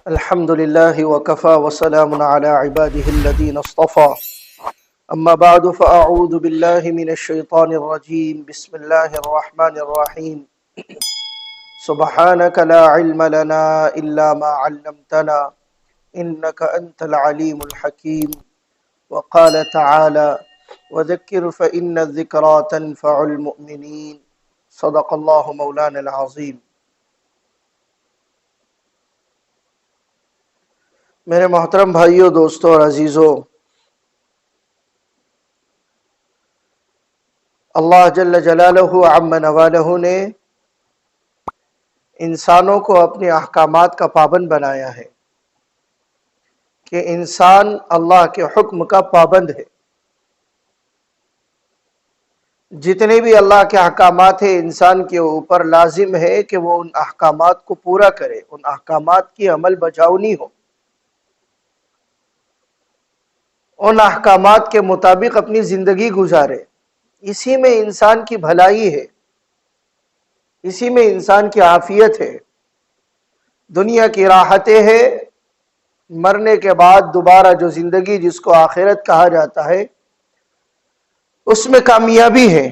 الحمد لله وكفى وسلام على عباده الذين اصطفى أما بعد فأعوذ بالله من الشيطان الرجيم بسم الله الرحمن الرحيم سبحانك لا علم لنا إلا ما علمتنا إنك أنت العليم الحكيم وقال تعالى وذكر فإن الذكرى تنفع المؤمنين صدق الله مولانا العظيم۔ میرے محترم بھائیوں، دوستوں اور عزیزوں، اللہ جل جلالہ عم نوالہ نے انسانوں کو اپنے احکامات کا پابند بنایا ہے کہ انسان اللہ کے حکم کا پابند ہے۔ جتنے بھی اللہ کے احکامات ہیں انسان کے اوپر لازم ہے کہ وہ ان احکامات کو پورا کرے، ان احکامات کی عمل بجاونی ہو، ان احکامات کے مطابق اپنی زندگی گزارے۔ اسی میں انسان کی بھلائی ہے، اسی میں انسان کی عافیت ہے، دنیا کی راحتیں ہیں، مرنے کے بعد دوبارہ جو زندگی جس کو آخرت کہا جاتا ہے اس میں کامیابی ہے۔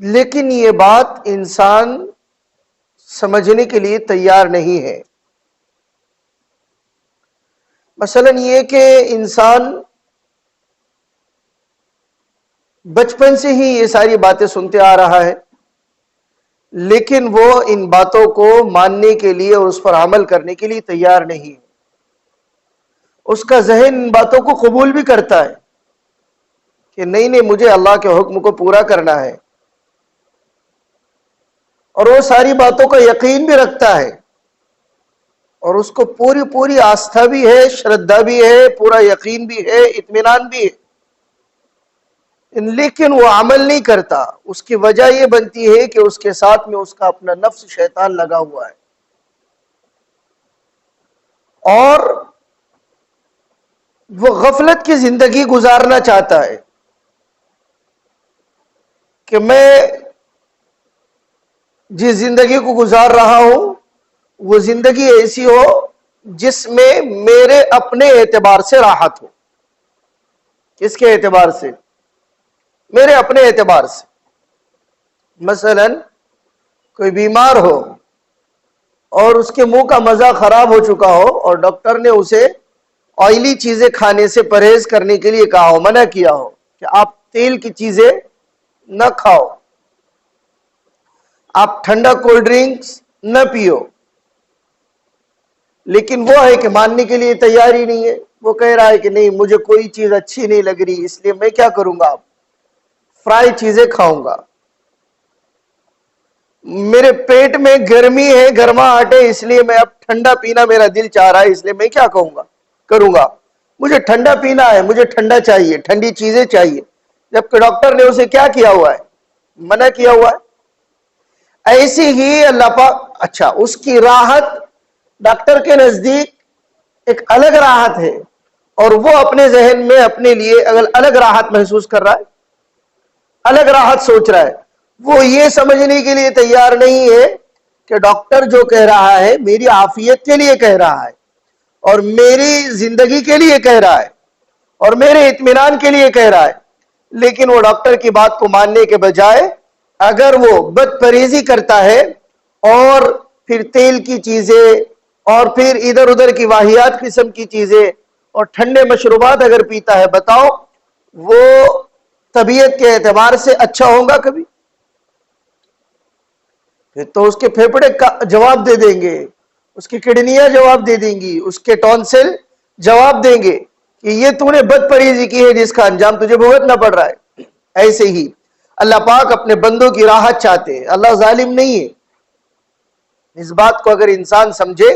لیکن یہ بات انسان سمجھنے کے لیے تیار نہیں ہے۔ مثلا یہ کہ انسان بچپن سے ہی یہ ساری باتیں سنتے آ رہا ہے، لیکن وہ ان باتوں کو ماننے کے لیے اور اس پر عمل کرنے کے لیے تیار نہیں۔ اس کا ذہن ان باتوں کو قبول بھی کرتا ہے کہ نہیں مجھے اللہ کے حکم کو پورا کرنا ہے، اور وہ ساری باتوں کا یقین بھی رکھتا ہے، اور اس کو پوری آستھا بھی ہے، شردھا بھی ہے، پورا یقین بھی ہے، اطمینان بھی ہے، لیکن وہ عمل نہیں کرتا۔ اس کی وجہ یہ بنتی ہے کہ اس کے ساتھ میں اس کا اپنا نفس شیطان لگا ہوا ہے، اور وہ غفلت کی زندگی گزارنا چاہتا ہے کہ میں جس زندگی کو گزار رہا ہوں وہ زندگی ایسی ہو جس میں میرے اپنے اعتبار سے راحت ہو۔ کس کے اعتبار سے؟ میرے اپنے اعتبار سے۔ مثلا کوئی بیمار ہو اور اس کے منہ کا مزہ خراب ہو چکا ہو اور ڈاکٹر نے اسے آئلی چیزیں کھانے سے پرہیز کرنے کے لیے کہا ہو، منع کیا ہو کہ آپ تیل کی چیزیں نہ کھاؤ، آپ ٹھنڈا کولڈ ڈرنکس نہ پیو، لیکن وہ ہے کہ ماننے کے لیے تیار ہی نہیں ہے۔ وہ کہہ رہا ہے کہ نہیں مجھے کوئی چیز اچھی نہیں لگ رہی، اس لیے میں کیا کروں گا، اب فرائی چیزیں کھاؤں گا۔ میرے پیٹ میں گرمی ہے، گرماہٹ ہے، اس لیے میں اب ٹھنڈا پینا میرا دل چاہ رہا ہے، اس لیے میں کیا کروں گا، مجھے ٹھنڈا پینا ہے، مجھے ٹھنڈا چاہیے، ٹھنڈی چیزیں چاہیے، جبکہ ڈاکٹر نے اسے کیا کیا ہوا ہے، منع کیا ہوا ہے۔ ایسی ہی اللہ پاک، اچھا اس کی راحت ڈاکٹر کے نزدیک ایک الگ راحت ہے، اور وہ اپنے ذہن میں اپنے لیے الگ راحت محسوس کر رہا ہے، الگ راحت سوچ رہا ہے۔ وہ یہ سمجھنے کے لیے تیار نہیں ہے کہ ڈاکٹر جو کہہ رہا ہے میری عافیت کے لیے کہہ رہا ہے، اور میری زندگی کے لیے کہہ رہا ہے، اور میرے اطمینان کے لیے کہہ رہا ہے، لیکن وہ ڈاکٹر کی بات کو ماننے کے بجائے اگر وہ بد پرہیزی کرتا ہے اور پھر تیل کی چیزیں اور پھر ادھر ادھر کی واہیات قسم کی چیزیں اور ٹھنڈے مشروبات اگر پیتا ہے، بتاؤ وہ طبیعت کے اعتبار سے اچھا ہوگا کبھی؟ پھر تو اس کے پھیپھڑے جواب دے دیں گے، اس کی کڈنیاں جواب دے دیں گی، اس کے ٹونسل جواب دیں گے کہ یہ تو نے بد پرہیزی کی ہے جس کا انجام تجھے بھگتنا پڑ رہا ہے۔ ایسے ہی اللہ پاک اپنے بندوں کی راحت چاہتے ہیں، اللہ ظالم نہیں ہے۔ اس بات کو اگر انسان سمجھے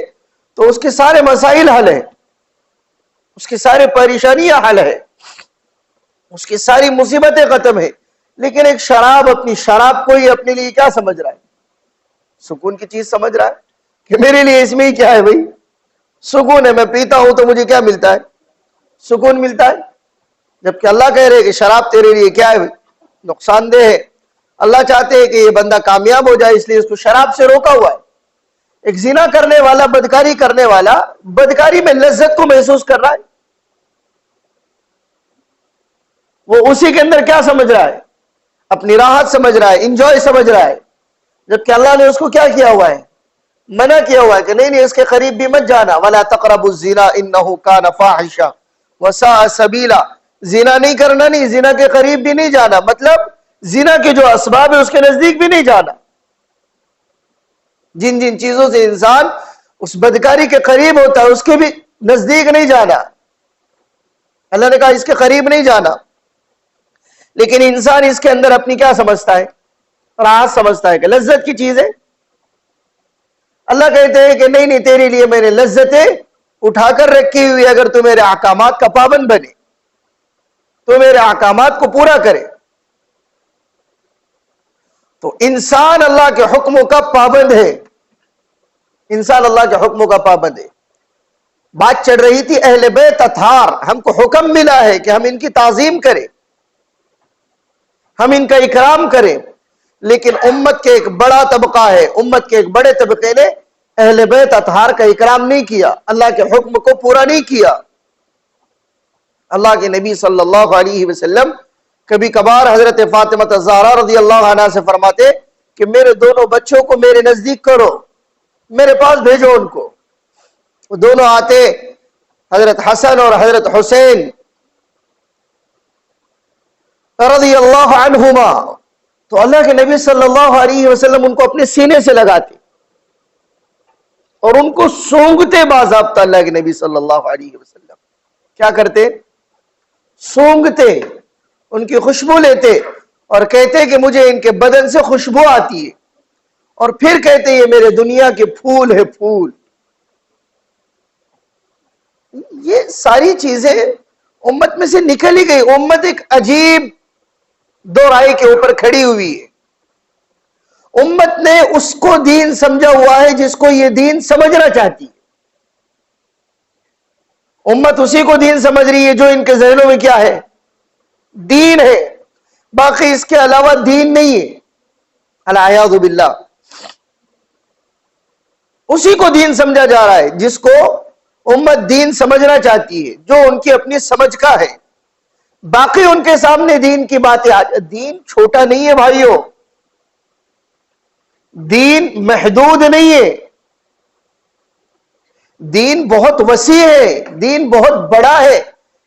تو اس کے سارے مسائل حل ہیں، اس کی ساری پریشانیاں حل ہے، اس کی ساری مصیبتیں ختم ہیں۔ لیکن ایک شراب، اپنی شراب کو ہی اپنے لیے کیا سمجھ رہا ہے، سکون کی چیز سمجھ رہا ہے کہ میرے لیے اس میں ہی کیا ہے بھائی، سکون ہے، میں پیتا ہوں تو مجھے کیا ملتا ہے، سکون ملتا ہے۔ جبکہ اللہ کہہ رہے کہ شراب تیرے لیے کیا ہے، نقصان دہ ہے۔ اللہ چاہتے ہیں کہ یہ بندہ کامیاب ہو جائے، اس لیے اس کو شراب سے روکا ہوا ہے۔ ایک زنا کرنے والا، بدکاری کرنے والا، بدکاری میں لذت کو محسوس کر رہا ہے، وہ اسی کے اندر کیا سمجھ رہا ہے؟ اپنی راحت سمجھ رہا ہے، انجوائے سمجھ رہا ہے، جبکہ اللہ نے اس کو کیا کیا ہوا ہے؟ منع کیا ہوا ہے کہ نہیں اس کے قریب بھی مت جانا. وَلَا تَقْرَبُوا الزِّنَا إِنَّهُ كَانَ فَاحِشًا وَسَاءَ سَبِيلًا. زنا نہیں کرنا، نہیں زنا کے قریب بھی نہیں جانا، مطلب زنا کے جو اسباب ہے اس کے نزدیک بھی نہیں جانا. جن جن چیزوں سے انسان اس بدکاری کے قریب ہوتا ہے اس کے بھی نزدیک نہیں جانا. اللہ نے کہا اس کے قریب نہیں جانا. لیکن انسان اس کے اندر اپنی کیا سمجھتا ہے؟ راحت سمجھتا ہے کہ لذت کی چیز ہے. اللہ کہتے ہیں کہ نہیں تیرے لیے میں نے لذتیں اٹھا کر رکھی ہوئی، اگر تو میرے احکامات کا پابند بنے، تو میرے احکامات کو پورا کرے. تو انسان اللہ کے حکموں کا پابند ہے، انسان اللہ کے حکموں کا پابند ہے. بات چل رہی تھی اہل بیت اطہار، ہم کو حکم ملا ہے کہ ہم ان کی تعظیم کریں، ہم ان کا اکرام کریں. لیکن امت کے ایک بڑا طبقہ ہے، امت کے ایک بڑے طبقے نے اہل بیت اطہار کا اکرام نہیں کیا، اللہ کے حکم کو پورا نہیں کیا. اللہ کے نبی صلی اللہ علیہ وسلم کبھی کبھار حضرت فاطمہ الزہرا رضی اللہ عنہا سے فرماتے کہ میرے دونوں بچوں کو میرے نزدیک کرو، میرے پاس بھیجو ان کو. وہ دونوں آتے، حضرت حسن اور حضرت حسین رضی اللہ عنہما، تو اللہ کے نبی صلی اللہ علیہ وسلم ان کو اپنے سینے سے لگاتے اور ان کو سونگتے باضابطہ. اللہ کے نبی صلی اللہ علیہ وسلم کیا کرتے؟ سونگتے، ان کی خوشبو لیتے اور کہتے کہ مجھے ان کے بدن سے خوشبو آتی ہے، اور پھر کہتے یہ میرے دنیا کے پھول ہے پھول. یہ ساری چیزیں امت میں سے نکل ہی گئی. امت ایک عجیب دو رائے کے اوپر کھڑی ہوئی ہے. امت نے اس کو دین سمجھا ہوا ہے جس کو یہ دین سمجھنا چاہتی ہے. امت اسی کو دین سمجھ رہی ہے جو ان کے ذہنوں میں کیا ہے؟ دین ہے. باقی اس کے علاوہ دین نہیں ہے. العیاذ باللہ. اسی کو دین سمجھا جا رہا ہے جس کو امت دین سمجھنا چاہتی ہے، جو ان کی اپنی سمجھ کا ہے. باقی ان کے سامنے دین کی باتیں دین چھوٹا نہیں ہے بھائیو، دین محدود نہیں ہے، دین بہت وسیع ہے، دین بہت بڑا ہے.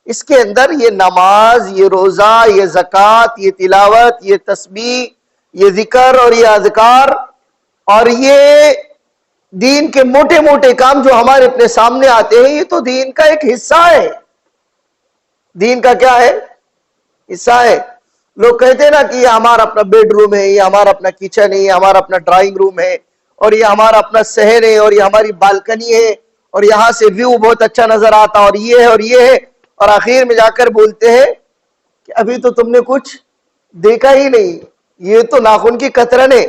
اس کے اندر یہ نماز، یہ روزہ، یہ زکوٰۃ، یہ تلاوت، یہ تسبیح، یہ ذکر اور یہ اذکار اور یہ دین کے موٹے موٹے کام جو ہمارے اپنے سامنے آتے ہیں، یہ تو دین کا ایک حصہ ہے. دین کا کیا ہے؟ حصہ ہے. لوگ کہتے ہیں نا کہ یہ ہمارا اپنا بیڈ روم ہے، یہ ہمارا اپنا کچن ہے، یہ ہمارا اپنا ڈرائنگ روم ہے، اور یہ ہمارا اپنا صحن ہے، اور یہ ہماری بالکنی ہے، اور یہاں سے ویو بہت اچھا نظر آتا، اور یہ ہے اور یہ ہے. اور آخر میں جا کر بولتے ہیں کہ ابھی تو تم نے کچھ دیکھا ہی نہیں، یہ تو ناخن کی کترن ہے،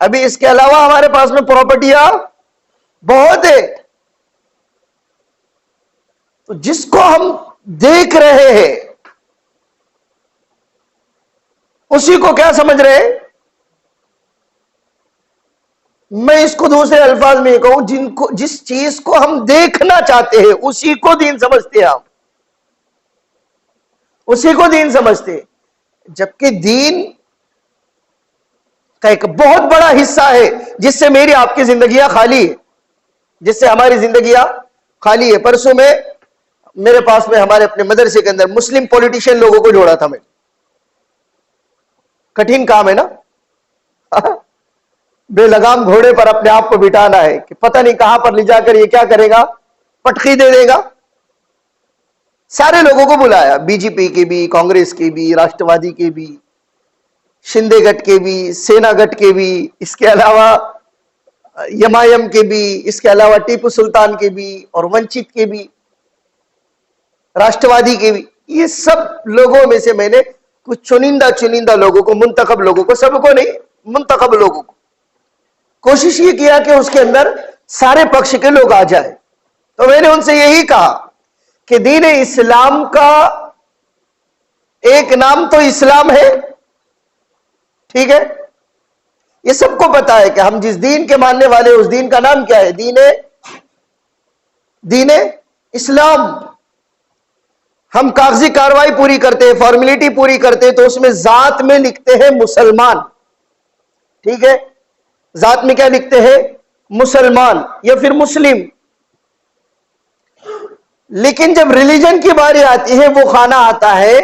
ابھی اس کے علاوہ ہمارے پاس میں پراپرٹیاں بہت ہے. تو جس کو ہم دیکھ رہے ہیں اسی کو کیا سمجھ رہے ہیں؟ میں اس کو دوسرے الفاظ میں کہوں، جس چیز کو ہم دیکھنا چاہتے ہیں اسی کو دین سمجھتے ہیں، ہم اسی کو دین سمجھتے ہیں. جبکہ دین کا ایک بہت بڑا حصہ ہے جس سے میری آپ کی زندگیاں خالی ہے، جس سے ہماری زندگیاں خالی ہے. پرسوں میں میرے پاس میں ہمارے اپنے مدرسے کے اندر مسلم پولیٹیشین لوگوں کو جوڑا تھا. میں کٹھن کام ہے نا، بے لگام گھوڑے پر اپنے آپ کو بٹھانا ہے کہ پتہ نہیں کہاں پر لے جا کر یہ کیا کرے گا، پٹخی دے دے گا. سارے لوگوں کو بلایا، بی جے پی کے بھی، کانگریس کے بھی، راشٹروادی کے بھی، شندے گٹ کے بھی، سینا گٹ کے بھی، اس کے علاوہ یم آئی ایم کے بھی، اس کے علاوہ ٹیپو سلطان کے بھی، اور ونچت کے بھی، راشٹروادی کے بھی. یہ سب لوگوں میں سے میں نے کچھ چنندہ لوگوں کو، منتخب لوگوں کو، سب کو نہیں، منتخب لوگوں کو، کوشش یہ کیا کہ اس کے اندر سارے پکش کے لوگ آ جائیں. تو میں نے ان سے یہی کہا کہ دین اسلام کا ایک نام تو اسلام ہے، ٹھیک ہے، یہ سب کو پتا ہے کہ ہم جس دین کے ماننے والے اس دین کا نام کیا ہے؟ دین اسلام. ہم کاغذی کاروائی پوری کرتے ہیں، فارمیلٹی پوری کرتے ہیں، تو اس میں ذات میں لکھتے ہیں مسلمان. ٹھیک ہے، ذات میں کیا لکھتے ہیں؟ مسلمان یا پھر مسلم. لیکن جب ریلیجن کی باری آتی ہے، وہ کھانا آتا ہے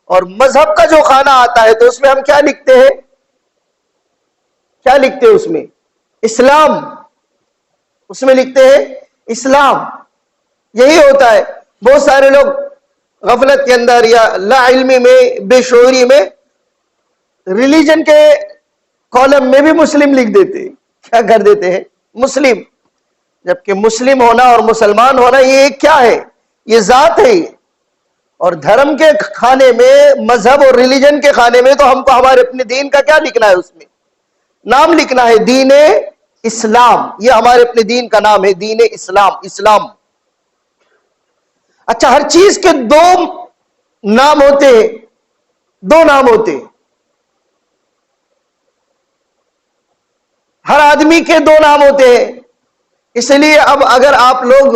اور مذہب کا جو کھانا آتا ہے، تو اس میں ہم کیا لکھتے ہیں؟ کیا لکھتے ہیں اس میں؟ اسلام. اس میں لکھتے ہیں اسلام. یہی ہوتا ہے. بہت سارے لوگ غفلت کے اندر یا لا علمی میں، بے شعوری میں ریلیجن کے کالم میں بھی مسلم لکھ دیتے ہیں. کیا کر دیتے ہیں؟ مسلم. جبکہ مسلم ہونا اور مسلمان ہونا یہ کیا ہے؟ یہ ذات ہے. اور دھرم کے کھانے میں، مذہب اور ریلیجن کے کھانے میں تو ہم کو ہمارے اپنے دین کا کیا لکھنا ہے؟ اس میں نام لکھنا ہے دین اسلام. یہ ہمارے اپنے دین کا نام ہے، دین اسلام. اسلام. اچھا، ہر چیز کے دو نام ہوتے ہیں. دو نام ہوتے ہیں. ہر آدمی کے دو نام ہوتے ہیں. اس لیے اب اگر آپ لوگ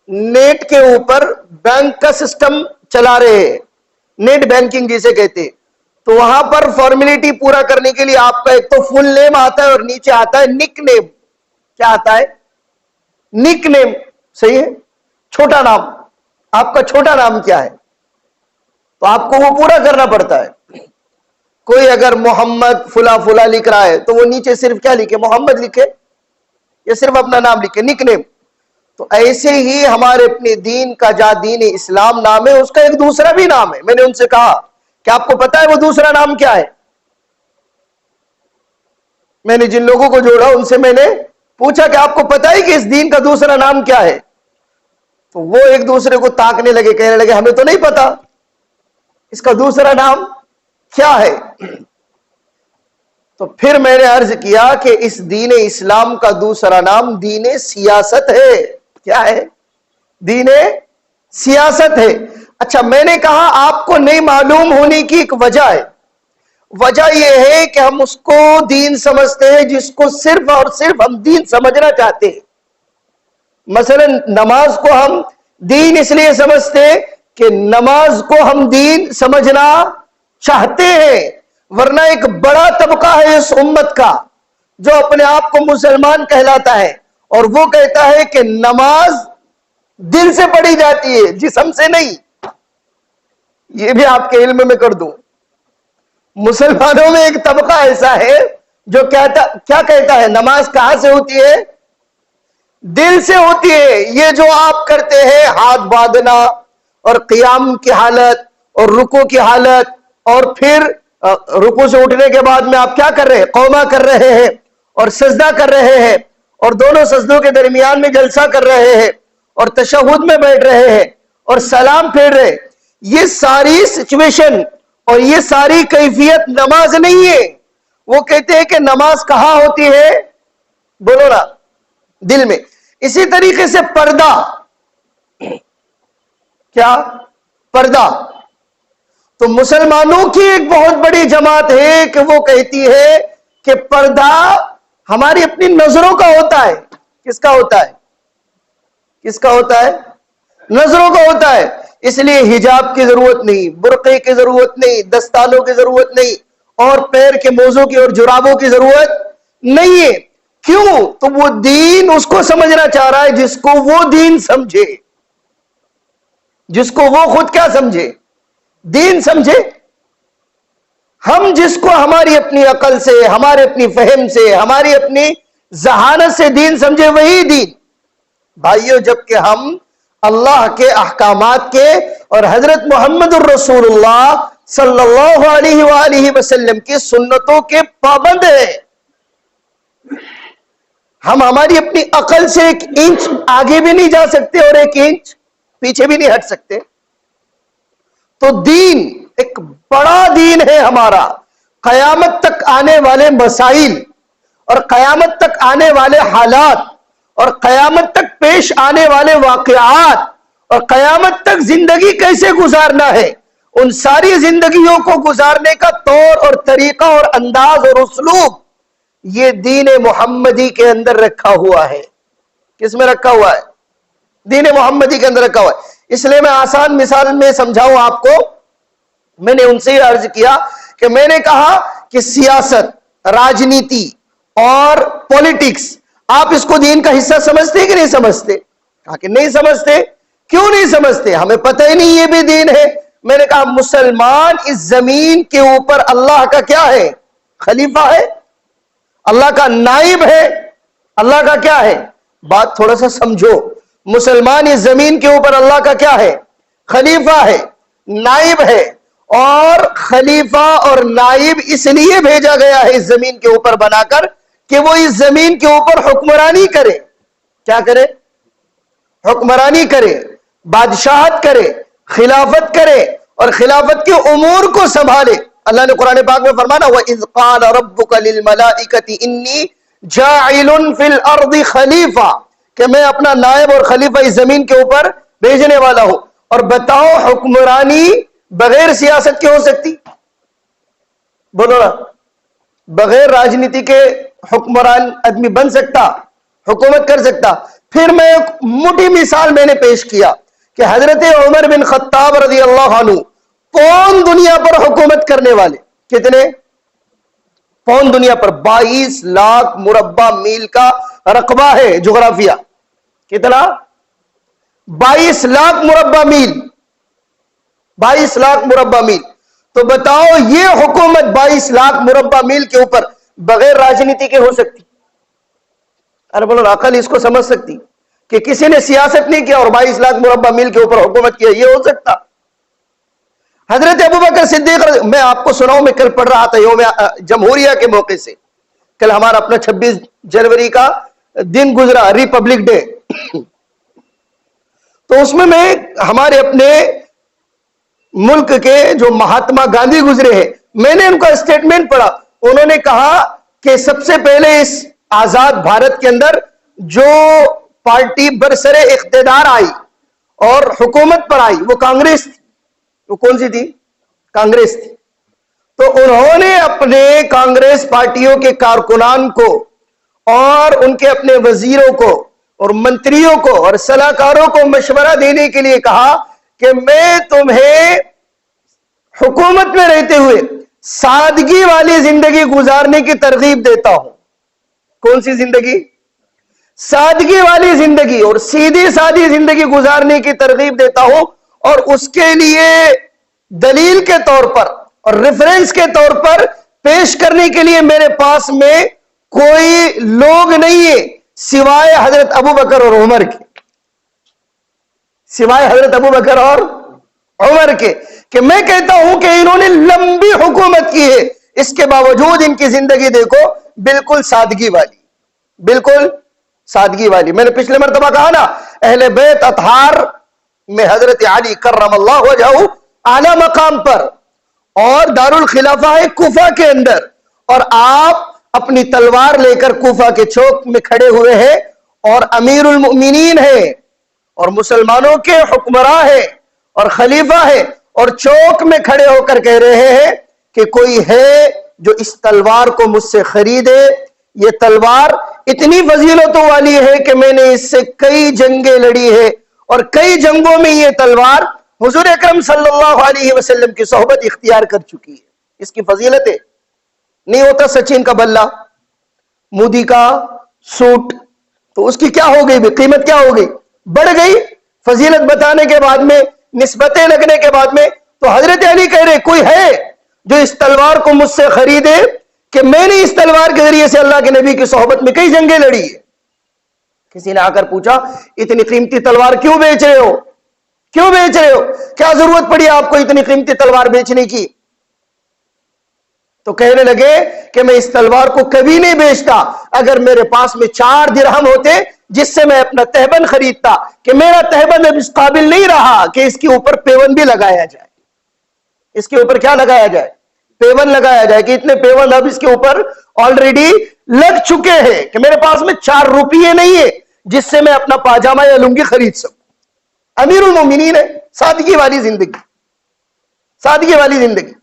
نیٹ کے اوپر بینک کا سسٹم چلا رہے ہیں، نیٹ بینکنگ جسے کہتے ہیں، تو وہاں پر فارمیلٹی پورا کرنے کے لیے آپ کا ایک تو فل نیم آتا ہے اور نیچے آتا ہے نک نیم. کیا آتا ہے؟ نک نیم. صحیح ہے، چھوٹا نام. آپ کا چھوٹا نام کیا ہے؟ تو آپ کو وہ پورا کرنا پڑتا ہے. کوئی اگر محمد فلا فلا لکھ رہا ہے تو وہ نیچے صرف کیا لکھے؟ محمد لکھے یا صرف اپنا نام لکھے؟ نک نیم. تو ایسے ہی ہمارے اپنے دین کا جا دین اسلام نام ہے، اس کا ایک دوسرا بھی نام ہے. میں نے ان سے کہا کہ آپ کو پتا ہے وہ دوسرا نام کیا ہے؟ میں نے جن لوگوں کو جوڑا ان سے میں نے پوچھا کہ آپ کو پتا ہے کہ اس دین کا دوسرا نام کیا ہے؟ تو وہ ایک دوسرے کو تاکنے لگے، کہنے لگے ہمیں تو نہیں پتا اس کا دوسرا نام کیا ہے. تو پھر میں نے عرض کیا کہ اس دین اسلام کا دوسرا نام دین سیاست ہے. کیا ہے؟ دین سیاست ہے. اچھا، میں نے کہا آپ کو نہیں معلوم ہونے کی ایک وجہ ہے. وجہ یہ ہے کہ ہم اس کو دین سمجھتے ہیں جس کو صرف اور صرف ہم دین سمجھنا چاہتے ہیں. مثلا نماز کو ہم دین اس لیے سمجھتے ہیں کہ نماز کو ہم دین سمجھنا چاہتے ہیں. ورنہ ایک بڑا طبقہ ہے اس امت کا جو اپنے آپ کو مسلمان کہلاتا ہے اور وہ کہتا ہے کہ نماز دل سے پڑھی جاتی ہے، جسم سے نہیں. یہ بھی آپ کے علم میں کر دوں، مسلمانوں میں ایک طبقہ ایسا ہے جو کیا کہتا ہے؟ نماز کہاں سے ہوتی ہے؟ دل سے ہوتی ہے. یہ جو آپ کرتے ہیں ہاتھ باندھنا اور قیام کی حالت اور رکوع کی حالت، اور پھر رکوع سے اٹھنے کے بعد میں آپ کیا کر رہے ہیں؟ قوما کر رہے ہیں اور سجدہ کر رہے ہیں اور دونوں سجدوں کے درمیان میں جلسہ کر رہے ہیں اور تشہد میں بیٹھ رہے ہیں اور سلام پھیر رہے. یہ ساری سچویشن اور یہ ساری کیفیت نماز نہیں ہے. وہ کہتے ہیں کہ نماز کہاں ہوتی ہے؟ بولو نا، دل میں. اسی طریقے سے پردہ. کیا؟ پردہ. تو مسلمانوں کی ایک بہت بڑی جماعت ہے کہ وہ کہتی ہے کہ پردہ ہماری اپنی نظروں کا ہوتا ہے. کس کا ہوتا ہے؟ کس کا ہوتا ہے؟ نظروں کا ہوتا ہے. اس لیے حجاب کی ضرورت نہیں، برقعے کی ضرورت نہیں، دستانوں کی ضرورت نہیں، اور پیر کے موزوں کی اور جرابوں کی ضرورت نہیں ہے. کیوں؟ تو وہ دین اس کو سمجھنا چاہ رہا ہے جس کو وہ دین سمجھے، جس کو وہ خود کیا سمجھے؟ دین سمجھے. ہم جس کو ہماری اپنی عقل سے، ہمارے اپنی فہم سے، ہماری اپنی ذہانت سے دین سمجھے، وہی دین. بھائیو، جبکہ ہم اللہ کے احکامات کے اور حضرت محمد الرسول اللہ صلی اللہ علیہ وآلہ وسلم کی سنتوں کے پابند ہیں، ہم ہماری اپنی عقل سے ایک انچ آگے بھی نہیں جا سکتے اور ایک انچ پیچھے بھی نہیں ہٹ سکتے. تو دین ایک بڑا دین ہے ہمارا. قیامت تک آنے والے مسائل اور قیامت تک آنے والے حالات اور قیامت تک پیش آنے والے واقعات اور قیامت تک زندگی کیسے گزارنا ہے، ان ساری زندگیوں کو گزارنے کا طور اور طریقہ اور انداز اور اسلوب یہ دین محمدی کے اندر رکھا ہوا ہے. کس میں رکھا ہوا ہے؟ دین محمدی کے اندر رکھا ہوا ہے. اس لیے میں آسان مثال میں سمجھاؤں آپ کو. میں نے ان سے یہ عرض کیا کہ میں نے کہا کہ سیاست، راجنیتی اور پولیٹکس، آپ اس کو دین کا حصہ سمجھتے کہ نہیں سمجھتے؟ کہا کہ نہیں سمجھتے. کیوں نہیں سمجھتے؟ ہمیں پتہ ہی نہیں یہ بھی دین ہے. میں نے کہا مسلمان اس زمین کے اوپر اللہ کا کیا ہے؟ خلیفہ ہے، اللہ کا نائب ہے. اللہ کا کیا ہے؟ بات تھوڑا سا سمجھو. مسلمان اس زمین کے اوپر اللہ کا کیا ہے؟ خلیفہ ہے، نائب ہے. اور خلیفہ اور نائب اس لیے بھیجا گیا ہے اس زمین کے اوپر بنا کر کہ وہ اس زمین کے اوپر حکمرانی کرے. کیا کرے؟ حکمرانی کرے، بادشاہت کرے، خلافت کرے اور خلافت کے امور کو سنبھالے. اللہ نے قرآن پاک میں فرمانا وَإِذْ قَالَ رَبُّكَ لِلْمَلَائِكَةِ إِنِّي جَاعِلٌ فِي الْأَرْضِ خَلِيفَةً، کہ میں اپنا نائب اور خلیفہ اس زمین کے اوپر بھیجنے والا ہوں. اور بتاؤ حکمرانی بغیر سیاست کے ہو سکتی؟ بولو نا. بغیر راجنیتی کے حکمران آدمی بن سکتا؟ حکومت کر سکتا؟ پھر میں ایک موٹی مثال میں نے پیش کیا کہ حضرت عمر بن خطاب رضی اللہ عنہ پون دنیا پر حکومت کرنے والے. کتنے؟ پون دنیا پر 22 لاکھ مربع میل کا رقبہ ہے جغرافیہ. کتنا؟ 22 لاکھ مربع میل. 22 لاکھ مربع میل. تو بتاؤ یہ حکومت 22 لاکھ مربع میل کے اوپر بغیر راجنیتی کے ہو سکتی؟ ارے بولو عقل اس کو سمجھ سکتی کہ کسی نے سیاست نہیں کیا اور 22 لاکھ مربع میل کے اوپر حکومت کیا؟ یہ ہو سکتا؟ حضرت ابوبکر صدیق، میں آپ کو سناؤں، میں کل پڑھ رہا تھا یوم جمہوریہ کے موقع سے. کل ہمارا اپنا 26 جنوری کا دن گزرا، ریپبلک ڈے. تو اس میں ہمارے اپنے ملک کے جو مہاتما گاندھی گزرے ہیں، میں نے ان کا اسٹیٹمنٹ پڑھا. انہوں نے کہا کہ سب سے پہلے اس آزاد بھارت کے اندر جو پارٹی برسر اقتدار آئی اور حکومت پر آئی وہ کانگریس تھی. وہ کون سی تھی؟ کانگریس تھی. تو انہوں نے اپنے کانگریس پارٹیوں کے کارکنان کو اور ان کے اپنے وزیروں کو اور منتریوں کو اور صلاحکاروں کو مشورہ دینے کے لیے کہا کہ میں تمہیں حکومت میں رہتے ہوئے سادگی والی زندگی گزارنے کی ترغیب دیتا ہوں. کون سی زندگی؟ سادگی والی زندگی اور سیدھی سادی زندگی گزارنے کی ترغیب دیتا ہوں. اور اس کے لیے دلیل کے طور پر اور ریفرنس کے طور پر پیش کرنے کے لیے میرے پاس میں کوئی لوگ نہیں ہے سوائے حضرت ابوبکر اور عمر کے. سوائے حضرت ابوبکر اور عمر کے، کہ میں کہتا ہوں کہ انہوں نے لمبی حکومت کی ہے، اس کے باوجود ان کی زندگی دیکھو بالکل سادگی والی، بالکل سادگی والی. میں نے پچھلے مرتبہ کہا نا اہل بیت اطہار میں حضرت علی کرم اللہ وجہہ اعلی مقام پر، اور دارالخلافہ ہے کوفہ کے اندر، اور آپ اپنی تلوار لے کر کوفہ کے چوک میں کھڑے ہوئے ہیں اور امیر المؤمنین ہیں اور مسلمانوں کے حکمراں ہیں اور خلیفہ ہے، اور چوک میں کھڑے ہو کر کہہ رہے ہیں کہ کوئی ہے جو اس تلوار کو مجھ سے خریدے. یہ تلوار اتنی فضیلتوں والی ہے کہ میں نے اس سے کئی جنگیں لڑی ہے اور کئی جنگوں میں یہ تلوار حضور اکرم صلی اللہ علیہ وسلم کی صحبت اختیار کر چکی ہے. اس کی فضیلت ہے. نہیں ہوتا سچن کا بلہ، مودی کا سوٹ، تو اس کی کیا ہو گئی؟ قیمت کیا ہو گئی؟ بڑھ گئی. فضیلت بتانے کے بعد میں، نسبتیں لگنے کے بعد میں، تو حضرت علی کہہ رہے کوئی ہے جو اس تلوار کو مجھ سے خریدے کہ میں نے اس تلوار کے ذریعے سے اللہ کے نبی کی صحبت میں کئی جنگیں لڑی ہے. کسی نے آ کر پوچھا اتنی قیمتی تلوار کیوں بیچ رہے ہو؟ کیوں بیچ رہے ہو؟ کیا ضرورت پڑی آپ کو اتنی قیمتی تلوار بیچنے کی؟ تو کہنے لگے کہ میں اس تلوار کو کبھی نہیں بیچتا اگر میرے پاس میں 4 درہم ہوتے جس سے میں اپنا تہبند خریدتا، کہ میرا تہبند اب اس قابل نہیں رہا کہ اس کے اوپر پیون بھی لگایا جائے. اس کے اوپر کیا لگایا جائے؟ پیون لگایا جائے، کہ اتنے پیون اب اس کے اوپر آلریڈی لگ چکے ہیں کہ میرے پاس میں 4 روپیے نہیں ہے جس سے میں اپنا پاجامہ یا لنگی خرید سکوں. امیر المومنین ہے، سادگی والی زندگی، سادگی والی زندگی.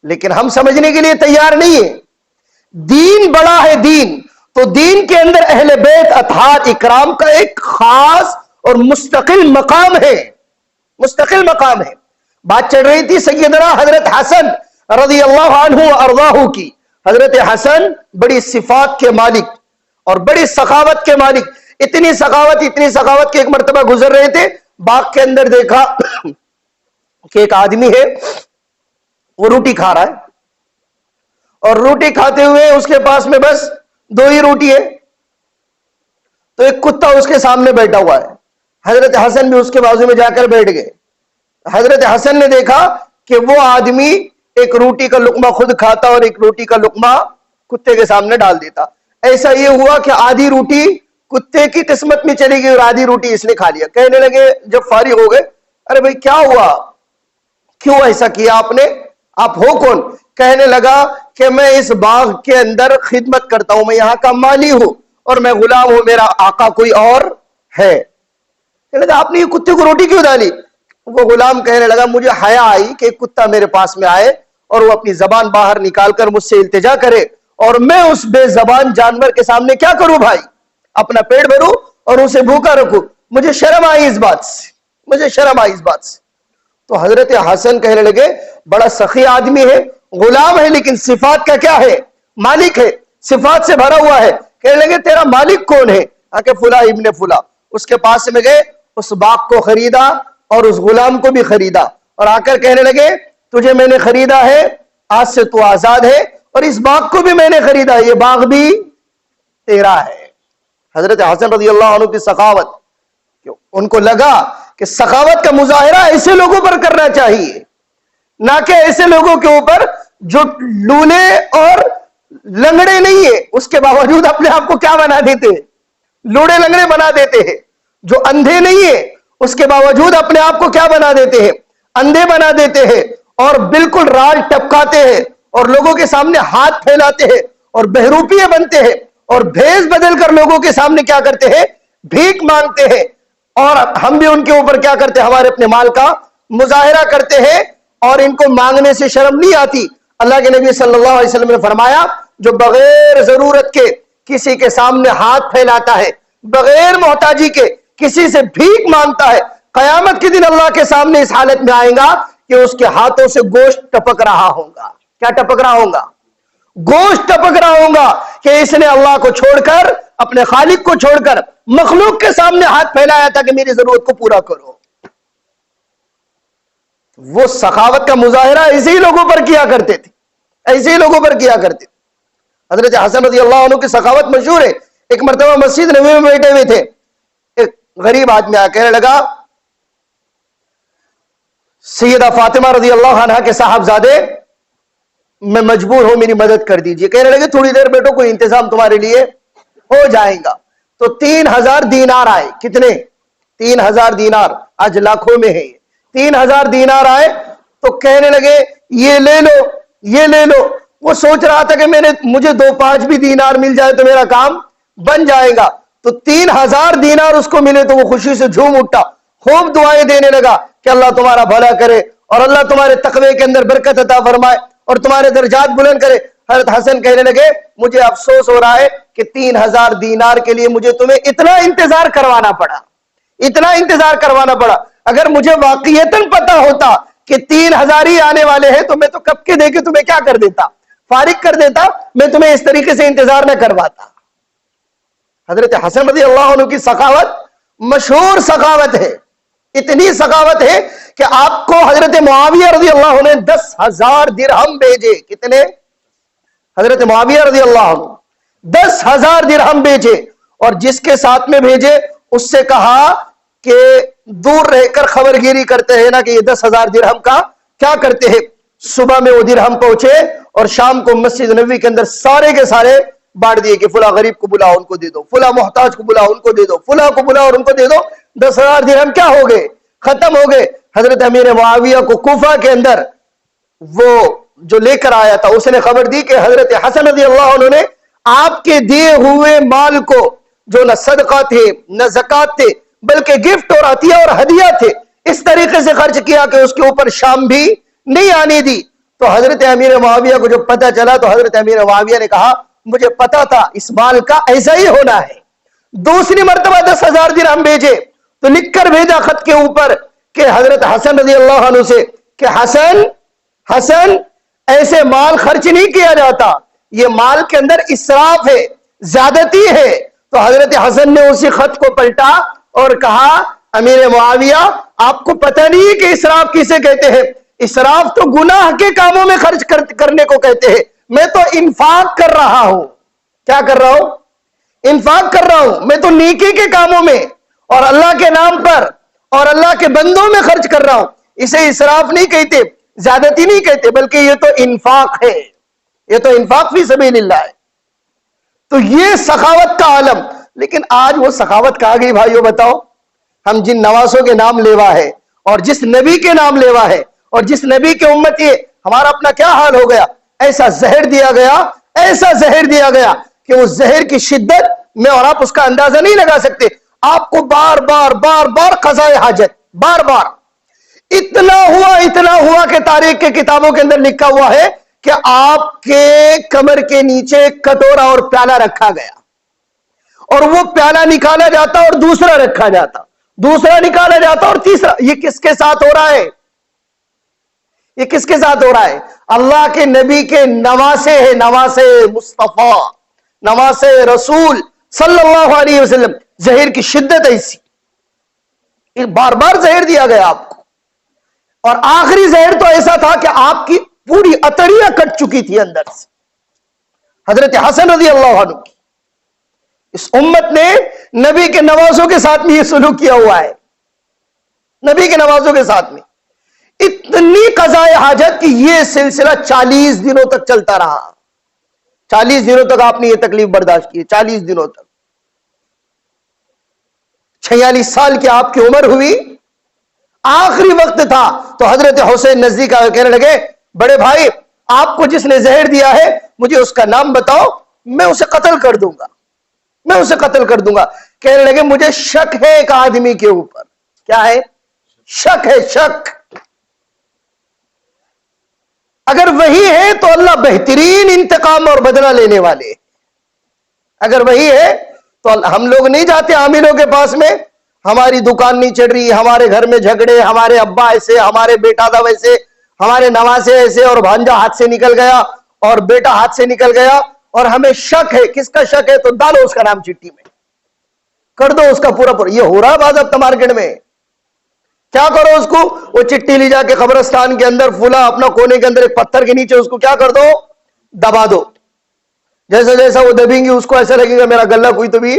لیکن ہم سمجھنے کے لیے تیار نہیں ہیں. دین بڑا ہے دین، تو دین کے اندر اہل بیت اطہار اکرام کا ایک خاص اور مستقل مقام ہے، مستقل مقام ہے۔ بات چل رہی تھی سیدنا حضرت حسن رضی اللہ عنہ ارضاہ کی۔ حضرت حسن بڑی صفات کے مالک اور بڑی سخاوت کے مالک، اتنی سخاوت کہ ایک مرتبہ گزر رہے تھے، باغ کے اندر دیکھا کہ ایک آدمی ہے، وہ روٹی کھا رہا ہے، اور روٹی کھاتے ہوئے اس کے پاس میں بس 2 ہی روٹی ہے، تو ایک کتا اس کے سامنے بیٹھا ہوا ہے۔ حضرت حسن بھی اس کے بازو میں جا کر بیٹھ گئے۔ حضرت حسن نے دیکھا کہ وہ آدمی ایک روٹی کا لقمہ خود کھاتا اور ایک روٹی کا لقمہ کتے کے سامنے ڈال دیتا۔ ایسا یہ ہوا کہ آدھی روٹی کتے کی قسمت میں چلی گئی اور آدھی روٹی اس نے کھا لیا۔ کہنے لگے جب فارغ ہو گئے، ارے بھائی کیا ہوا، کیوں ایسا کیا آپ نے، آپ ہو کون؟ کہنے لگا کہ میں اس باغ کے اندر خدمت کرتا ہوں، میں یہاں کا مالی ہوں اور میں غلام ہوں، میرا آقا کوئی اور ہے۔ کہنے لگا آپ نے یہ کتے کو روٹی کیوں ڈالی؟ وہ غلام کہنے لگا مجھے حیا آئی کہ ایک کتا میرے پاس میں آئے اور وہ اپنی زبان باہر نکال کر مجھ سے التجا کرے، اور میں اس بے زبان جانور کے سامنے کیا کروں بھائی، اپنا پیٹ بھروں اور اسے بھوکا رکھوں، مجھے شرم آئی اس بات سے، مجھے شرم آئی اس بات سے۔ تو حضرت حسن کہنے لگے بڑا سخی آدمی ہے، غلام ہے، لیکن صفات کا کیا ہے، مالک ہے، صفات سے بھرا ہوا ہے۔ کہنے لگے تیرا مالک کون ہے؟ کہ فلاں ابن فلاں۔ اس کے پاس میں گئے، اس باغ کو خریدا اور اس غلام کو بھی خریدا، اور آ کر کہنے لگے تجھے میں نے خریدا ہے، آج سے تو آزاد ہے، اور اس باغ کو بھی میں نے خریدا، یہ باغ بھی تیرا ہے۔ حضرت حسن رضی اللہ عنہ کی سخاوت، ان کو لگا کہ سخاوت کا مظاہرہ ایسے لوگوں پر کرنا چاہیے، نہ کہ ایسے لوگوں کے اوپر جو لولے اور لنگڑے نہیں ہیں، اس کے باوجود اپنے آپ کو کیا بنا دیتے ہیں، لوڑے لنگڑے بنا دیتے ہیں، جو اندھے نہیں ہیں اس کے باوجود اپنے آپ کو کیا بنا دیتے ہیں، اندھے بنا دیتے ہیں، اور بالکل راج ٹپکاتے ہیں اور لوگوں کے سامنے ہاتھ پھیلاتے ہیں اور بہروپیے بنتے ہیں اور بھیس بدل کر لوگوں کے سامنے کیا کرتے ہیں، بھیک مانگتے ہیں، اور ہم بھی ان کے اوپر کیا کرتے ہیں، ہمارے اپنے مال کا مظاہرہ کرتے ہیں، اور ان کو مانگنے سے شرم نہیں آتی۔ اللہ کے نبی صلی اللہ علیہ وسلم نے فرمایا جو بغیر ضرورت کے کسی کے سامنے ہاتھ پھیلاتا ہے، بغیر محتاجی کے کسی سے بھیک مانگتا ہے، قیامت کے دن اللہ کے سامنے اس حالت میں آئے گا کہ اس کے ہاتھوں سے گوشت ٹپک رہا ہوگا۔ کیا ٹپک رہا ہوگا؟ گوشت ٹپک رہا ہوگا کہ اس نے اللہ کو چھوڑ کر، اپنے خالق کو چھوڑ کر مخلوق کے سامنے ہاتھ پھیلایا تھا کہ میری ضرورت کو پورا کرو۔ وہ سخاوت کا مظاہرہ اسی لوگوں پر کیا کرتے تھے، ایسے لوگوں پر کیا کرتے تھے۔ حضرت حسن رضی اللہ عنہ کی سخاوت مشہور ہے۔ ایک مرتبہ مسجد نبوی میں بیٹھے ہوئے تھے، ایک غریب آدمی آ کہنے لگا سیدہ فاطمہ رضی اللہ عنہ کے صاحبزادے میں مجبور ہوں، میری مدد کر دیجئے۔ کہنے لگے تھوڑی دیر بیٹھو، کوئی انتظام تمہارے لیے ہو جائے گا۔ تو 3000 دینار آئے۔ کتنے؟ 3000 دینار، آج لاکھوں میں ہے۔ 3000 دینار آئے تو کہنے لگے یہ لے لو، یہ لے لو۔ وہ سوچ رہا تھا کہ مجھے 2-5 بھی دینار مل جائے تو میرا کام بن جائے گا۔ تو 3000 دینار اس کو ملے تو وہ خوشی سے جھوم اٹھا، خوب دعائیں دینے لگا کہ اللہ تمہارا بھلا کرے اور اللہ تمہارے تقوی کے اندر برکت عطا فرمائے اور تمہارے درجات بلند کرے۔ حضرت حسن کہنے لگے مجھے افسوس ہو رہا ہے کہ 3000 دینار کے لیے مجھے تمہیں اتنا انتظار کروانا پڑا، اتنا انتظار کروانا پڑا۔ اگر مجھے واقعیتاً پتا ہوتا کہ 3000 ہی آنے والے ہیں تو میں تو کب کے دے کے تمہیں کیا کر دیتا، فارغ کر دیتا، میں تمہیں اس طریقے سے انتظار نہ کرواتا۔ حضرت حسن رضی اللہ عنہ کی سخاوت مشہور سخاوت ہے، اتنی سخاوت ہے کہ آپ کو حضرت معاویہ رضی اللہ عنہ نے 10,000 درہم بھیجے۔ کتنے؟ حضرت معاویہ رضی اللہ عنہ 10,000 درہم بھیجے، اور جس کے ساتھ میں بھیجے اس سے کہا کہ دور رہ کر خبرگیری کرتے ہیں نا کہ یہ 10,000 درہم کا کیا کرتے ہیں۔ صبح میں وہ درہم پہنچے اور شام کو مسجد نبوی کے اندر سارے کے سارے بانٹ دیے کہ فلاں غریب کو بلاؤ ان کو دے دو، فلاں محتاج کو بلاؤ ان کو دے دو، فلاں کو بلاؤ اور ان کو دے دو۔ 10,000 درہم کیا ہو گئے؟ ختم ہو گئے۔ حضرت امیر معاویہ کو کوفہ کے اندر وہ جو لے کر آیا تھا اس نے خبر دی کہ حضرت حسن رضی اللہ عنہ نے آپ کے دیے ہوئے مال کو، جو نہ صدقہ تھے نہ زکوٰۃ تھے بلکہ گفٹ اور عطیہ اور ہدیہ تھے، اس طریقے سے خرچ کیا کہ اس کے اوپر شام بھی نہیں آنے دی۔ تو تو حضرت امیر معاویہ کو جب پتہ چلا تو حضرت امیر معاویہ نے کہا مجھے پتا تھا اس مال کا ایسا ہی ہونا ہے. دوسری مرتبہ 10,000 درہم بھیجے تو لکھ کر بھیجا خط کے اوپر کہ حضرت حسن رضی اللہ عنہ سے کہ حسن ایسے مال خرچ نہیں کیا جاتا, یہ مال کے اندر اسراف ہے, زیادتی ہے. تو حضرت حسن نے اسی خط کو پلٹا اور کہا امیر معاویہ آپ کو پتہ نہیں ہے کہ اسراف کسے کہتے ہیں؟ اسراف تو گناہ کے کاموں میں خرچ کرنے کو کہتے ہیں. میں تو انفاق کر رہا ہوں. کیا کر رہا ہوں؟ انفاق کر رہا ہوں. میں تو نیکی کے کاموں میں اور اللہ کے نام پر اور اللہ کے بندوں میں خرچ کر رہا ہوں. اسے اسراف نہیں کہتے, زیادتی نہیں کہتے, بلکہ یہ تو انفاق ہے, یہ تو انفاق فی سبیل اللہ ہے. تو یہ سخاوت کا عالم. لیکن آج وہ سخاوت کہاں گئی بھائیو بتاؤ؟ ہم جن نواسوں کے نام لیوا ہے اور جس نبی کے نام لیوا ہے اور جس نبی کے امت یہ, ہمارا اپنا کیا حال ہو گیا؟ ایسا زہر دیا گیا, ایسا زہر دیا گیا کہ اس زہر کی شدت میں اور آپ اس کا اندازہ نہیں لگا سکتے. آپ کو بار بار قضاء حاجت, بار بار اتنا ہوا کہ تاریخ کے کتابوں کے اندر لکھا ہوا ہے کہ آپ کے کمر کے نیچے کٹورا اور پیالہ رکھا گیا اور وہ پیالہ نکالا جاتا اور دوسرا رکھا جاتا, دوسرا نکالا جاتا اور تیسرا. یہ کس کے ساتھ ہو رہا ہے؟ یہ کس کے ساتھ ہو رہا ہے؟ اللہ کے نبی کے نواسے ہیں, نواسے مصطفیٰ, نواسے رسول صلی اللہ علیہ وسلم. زہر کی شدت ایسی, بار بار زہر دیا گیا آپ کو, اور آخری زہر تو ایسا تھا کہ آپ کی پوری اتڑیاں کٹ چکی تھی اندر سے. حضرت حسن رضی اللہ عنہ کی اس امت نے نبی کے نوازوں کے ساتھ بھی یہ سلوک کیا ہوا ہے. نبی کے نوازوں کے ساتھ میں اتنی قضاء حاجت کہ یہ سلسلہ 40 دنوں تک چلتا رہا. 40 دنوں تک آپ نے یہ تکلیف برداشت کی, 40 دنوں تک. 46 سال کی آپ کی عمر ہوئی, آخری وقت تھا تو حضرت حسین نزدیک آئے, کہنے لگے بڑے بھائی آپ کو جس نے زہر دیا ہے مجھے اس کا نام بتاؤ, میں اسے قتل کر دوں گا, میں اسے قتل کر دوں گا. کہنے لگے مجھے شک ہے ایک آدمی کے اوپر. کیا ہے؟ شک ہے, شک. اگر وہی ہے تو اللہ بہترین انتقام اور بدلہ لینے والے. اگر وہی ہے تو ہم لوگ نہیں جاتے عاملوں کے پاس میں, ہماری دکان نہیں چڑھ رہی, ہمارے گھر میں جھگڑے, ہمارے ابا ایسے, ہمارے بیٹا تھا ویسے, ہمارے نواسے ایسے, اور بھانجا ہاتھ سے نکل گیا اور بیٹا ہاتھ سے نکل گیا, اور ہمیں شک ہے. کس کا شک ہے؟ تو ڈالو اس کا نام چٹھی میں, کر دو اس کا پورا. یہ ہو رہا ہے اب مارکیٹ میں. کیا کرو اس کو؟ وہ چٹھی لی جا کے قبرستان کے اندر فلا اپنا کونے کے اندر ایک پتھر کے نیچے اس کو کیا کر دو؟ دبا دو. جیسا جیسا وہ دبیں گی اس کو ایسا لگے گا میرا گلہ کوئی تو بھی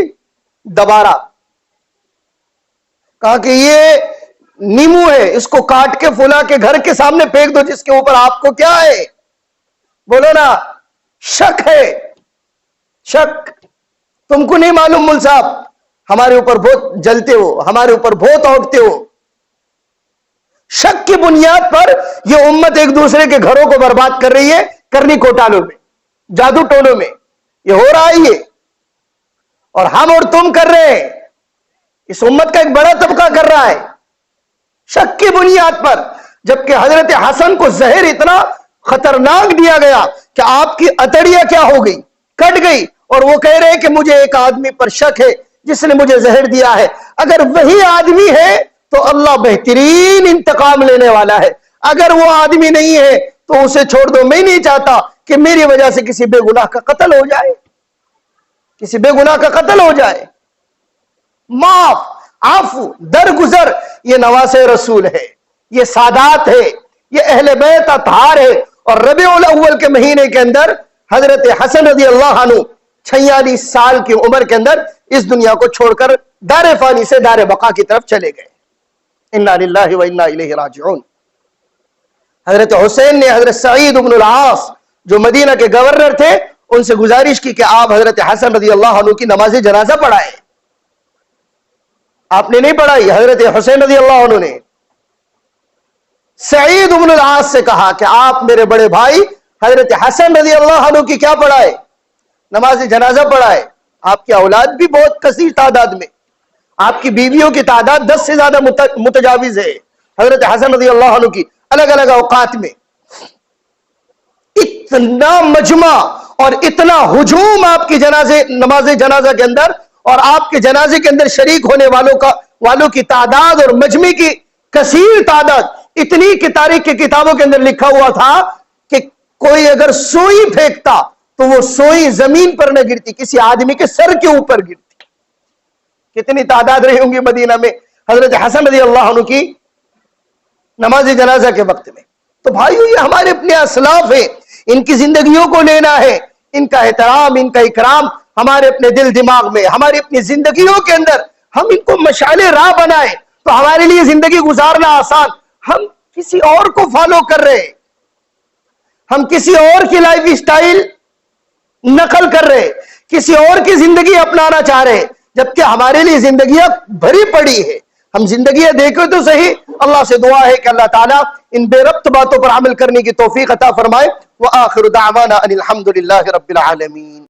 دبا رہا. کہا کہ یہ نیمو ہے, اس کو کاٹ کے فلا کے گھر کے سامنے پھینک دو جس کے اوپر آپ کو کیا ہے؟ بولو نا, شک ہے. شک. تم کو نہیں معلوم مل صاحب, ہمارے اوپر بہت جلتے ہو, ہمارے اوپر بہت اوٹتے ہو. شک کی بنیاد پر یہ امت ایک دوسرے کے گھروں کو برباد کر رہی ہے, کرنی کوٹالوں میں, جادو ٹولوں میں. یہ ہو رہا ہے یہ, اور ہم اور تم کر رہے ہیں. اس امت کا ایک بڑا طبقہ کر رہا ہے شک کی بنیاد پر. جبکہ حضرت حسن کو زہر اتنا خطرناک دیا گیا کہ آپ کی اتڑیاں کیا ہو گئی؟ کٹ گئی. اور وہ کہہ رہے کہ مجھے ایک آدمی پر شک ہے جس نے مجھے زہر دیا ہے. اگر وہی آدمی ہے تو اللہ بہترین انتقام لینے والا ہے. اگر وہ آدمی نہیں ہے تو اسے چھوڑ دو. میں نہیں چاہتا کہ میری وجہ سے کسی بے گناہ کا قتل ہو جائے, کسی بے گناہ کا قتل ہو جائے. معاف, عفو, درگزر, یہ نواسے رسول ہے, یہ سادات ہے, یہ اہل بیت اطہار ہے. اور ربیع الاول کے مہینے کے اندر حضرت حسن رضی اللہ عنہ 46 سال کی عمر کے اندر اس دنیا کو چھوڑ کر دار فانی سے دار بقا کی طرف چلے گئے. انا للہ و انا الیہ راجعون. حضرت حسین نے حضرت سعید بن العاص جو مدینہ کے گورنر تھے ان سے گزارش کی کہ آپ حضرت حسن رضی اللہ عنہ کی نماز جنازہ پڑھائیں. آپ نے نہیں پڑھائی, حضرت حسین رضی اللہ عنہ نے. سعید بن العاص سے کہا کہ آپ میرے بڑے بھائی حضرت حسن رضی اللہ عنہ کی کیا پڑھائے؟ نماز جنازہ پڑھائے. آپ کی اولاد بھی بہت کثیر تعداد میں, آپ کی بیویوں کی تعداد 10 سے زیادہ متجاوز ہے حضرت حسن رضی اللہ عنہ کی, الگ الگ اوقات میں. اتنا مجمع اور اتنا ہجوم آپ کی نماز جنازہ کے اندر اور آپ کے جنازے کے اندر شریک ہونے والوں کی تعداد اور مجمع کی کثیر تعداد اتنی کہ تاریخ کی کتابوں کے اندر لکھا ہوا تھا کہ کوئی اگر سوئی پھینکتا تو وہ سوئی زمین پر نہ گرتی، کسی آدمی کے سر کے اوپر گرتی۔ کتنی تعداد رہی ہوں گی مدینہ میں حضرت حسن رضی اللہ عنہ کی نماز جنازہ کے وقت میں۔ تو بھائیو یہ ہمارے اپنے اسلاف ہیں، ان کی زندگیوں کو لینا ہے، ان کا احترام، ان کا اکرام ہمارے اپنے دل دماغ میں، ہماری اپنی زندگیوں کے اندر ہم ان کو مشعل راہ بنائیں تو ہمارے لیے زندگی گزارنا آسان۔ ہم کسی اور کو فالو کر رہے ہیں، ہم کسی اور کی لائف سٹائل نقل کر رہے، کسی اور کی زندگی اپنانا چاہ رہے، جبکہ ہمارے لیے زندگیاں بھری پڑی ہے۔ ہم زندگیاں دیکھیں تو صحیح، اللہ سے دعا ہے کہ اللہ تعالیٰ ان بے ربط باتوں پر عمل کرنے کی توفیق عطا فرمائے۔ وآخر دعوانا ان الحمد للہ رب العالمین۔